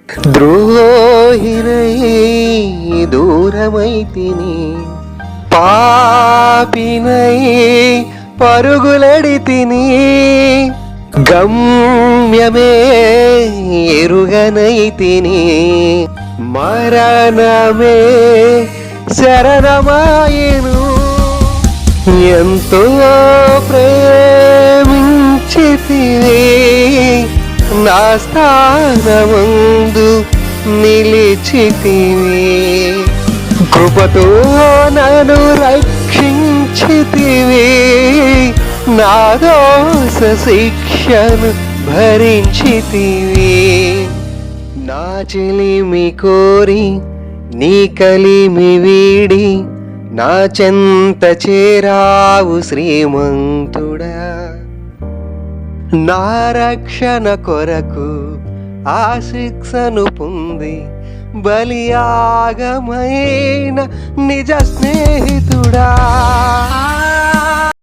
ద్రోహినై దూరమైతిని, పాపినై పరుగులడితిని, గమ్యమే ఎరుగనైతిని, మరణమే శరణమాయెను. ఎంతో ప్రేమించితివి, నా స్థానమందు నిలిచితివి, కృపతో నన్ను రక్షించితివి, నా దోష శిక్షను భరించితివి. నా చెలిమి కోరి నీ కలిమి వీడి, నా చెంత చేరావు శ్రీమంతుడా. నా రక్షణ కొరకు ఆ శిక్షను పొంది బలియాగమైన నిజ స్నేహితుడా.